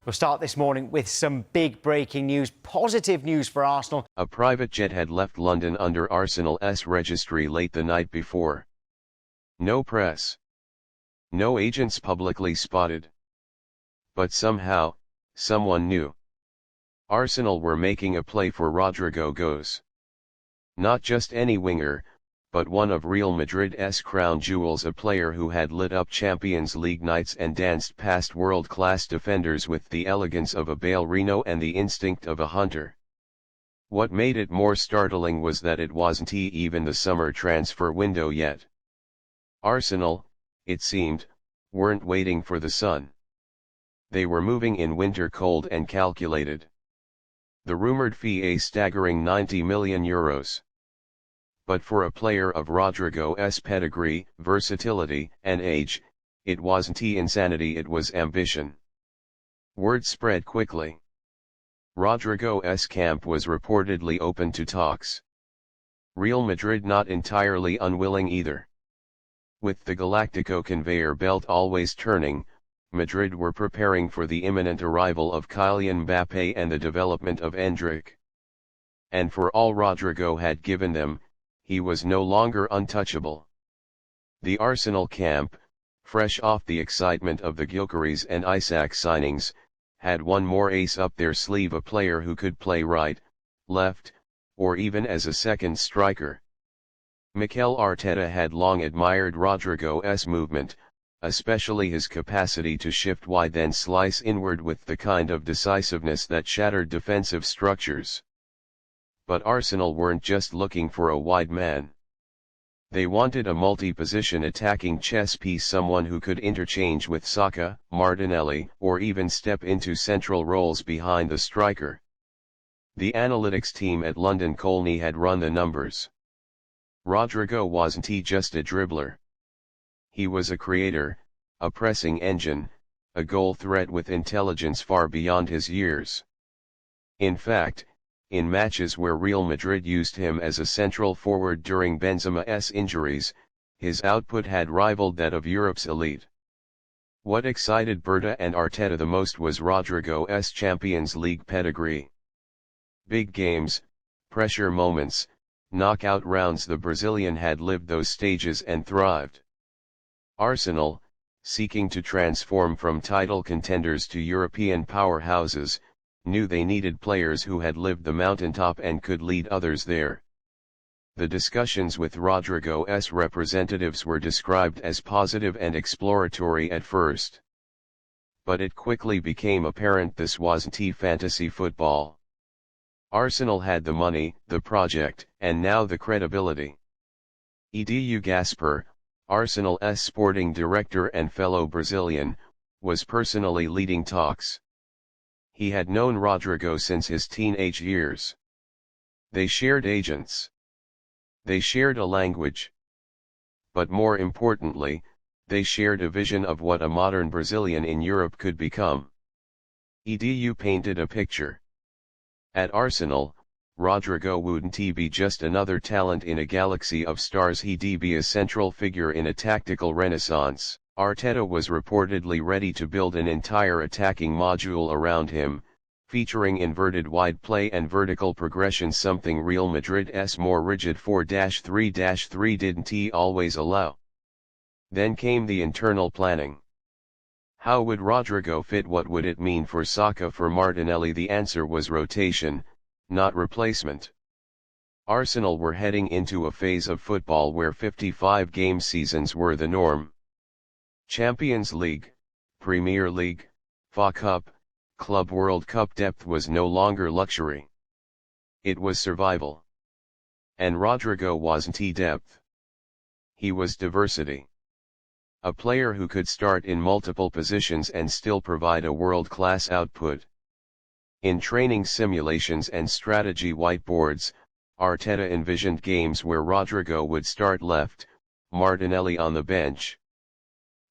We'll start this morning with some big breaking news, positive news for Arsenal. A private jet had left London under Arsenal's registry late the night before. No press. No agents publicly spotted. But somehow, someone knew. Arsenal were making a play for Rodrygo Goes. Not just any winger, but one of Real Madrid's crown jewels, a player who had lit up Champions League nights and danced past world-class defenders with the elegance of a ballerino and the instinct of a hunter. What made it more startling was that it wasn't even the summer transfer window yet. Arsenal, it seemed, weren't waiting for the sun. They were moving in winter cold and calculated. The rumored fee a staggering €90 million. But for a player of Rodrygo's pedigree, versatility, and age, it wasn't insanity, it was ambition. Word spread quickly. Rodrygo's camp was reportedly open to talks. Real Madrid not entirely unwilling either. With the Galactico conveyor belt always turning, Madrid were preparing for the imminent arrival of Kylian Mbappé and the development of Endrick. And for all Rodrygo had given them, he was no longer untouchable. The Arsenal camp, fresh off the excitement of the Gyökeres and Isak signings, had one more ace up their sleeve, a player who could play right, left, or even as a second striker. Mikel Arteta had long admired Rodrygo's movement, especially his capacity to shift wide then slice inward with the kind of decisiveness that shattered defensive structures. But Arsenal weren't just looking for a wide man. They wanted a multi-position attacking chess piece, someone who could interchange with Saka, Martinelli, or even step into central roles behind the striker. The analytics team at London Colney had run the numbers. Rodrygo wasn't just a dribbler. He was a creator, a pressing engine, a goal threat with intelligence far beyond his years. In fact, in matches where Real Madrid used him as a central forward during Benzema's injuries, his output had rivaled that of Europe's elite. What excited Berta and Arteta the most was Rodrygo's Champions League pedigree. Big games, pressure moments, knockout rounds, the Brazilian had lived those stages and thrived. Arsenal, seeking to transform from title contenders to European powerhouses, knew they needed players who had lived the mountaintop and could lead others there. The discussions with Rodrygo's representatives were described as positive and exploratory at first. But it quickly became apparent this wasn't fantasy football. Arsenal had the money, the project, and now the credibility. Edu Gaspar, Arsenal's sporting director and fellow Brazilian, was personally leading talks. He had known Rodrygo since his teenage years. They shared agents. They shared a language. But more importantly, they shared a vision of what a modern Brazilian in Europe could become. Edu painted a picture. At Arsenal, Rodrygo wouldn't be just another talent in a galaxy of stars, he'd be a central figure in a tactical renaissance. Arteta was reportedly ready to build an entire attacking module around him, featuring inverted wide play and vertical progression, something Real Madrid's more rigid 4-3-3 didn't always allow. Then came the internal planning. How would Rodrygo fit? What would it mean for Saka, for Martinelli? The answer was rotation, not replacement. Arsenal were heading into a phase of football where 55-game seasons were the norm. Champions League, Premier League, FA Cup, Club World Cup depth was no longer luxury. It was survival. And Rodrygo wasn't depth. He was diversity. A player who could start in multiple positions and still provide a world-class output. In training simulations and strategy whiteboards, Arteta envisioned games where Rodrygo would start left, Martinelli on the bench.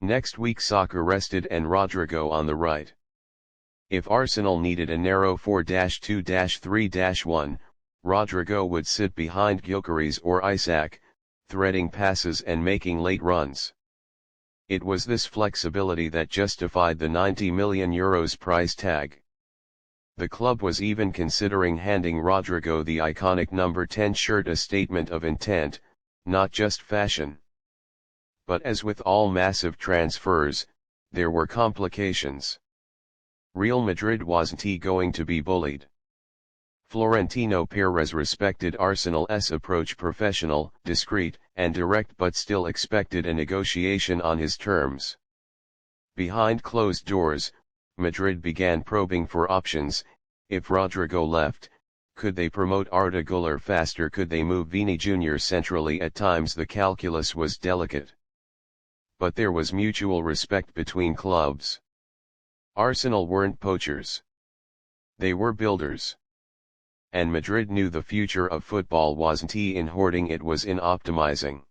Next week Saka rested and Rodrygo on the right. If Arsenal needed a narrow 4-2-3-1, Rodrygo would sit behind Gyökeres or Isak, threading passes and making late runs. It was this flexibility that justified the €90 million price tag. The club was even considering handing Rodrygo the iconic number 10 shirt, a statement of intent, not just fashion. But as with all massive transfers, there were complications. Real Madrid wasn't going to be bullied. Florentino Perez respected Arsenal's approach: professional, discreet, and direct, but still expected a negotiation on his terms. Behind closed doors, Madrid began probing for options. If Rodrygo left, could they promote Ødegaard faster? Could they move Vini Jr. centrally? At times the calculus was delicate. But there was mutual respect between clubs. Arsenal weren't poachers. They were builders. And Madrid knew the future of football wasn't in hoarding, it was in optimizing.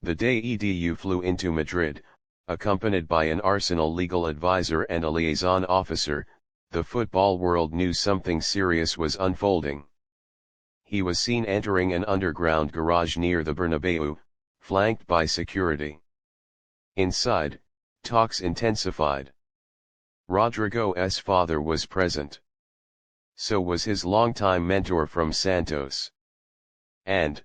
The day Edu flew into Madrid, accompanied by an Arsenal legal advisor and a liaison officer, the football world knew something serious was unfolding. He was seen entering an underground garage near the Bernabéu, flanked by security. Inside, talks intensified. Rodrygo's father was present. So was his longtime mentor from Santos. And,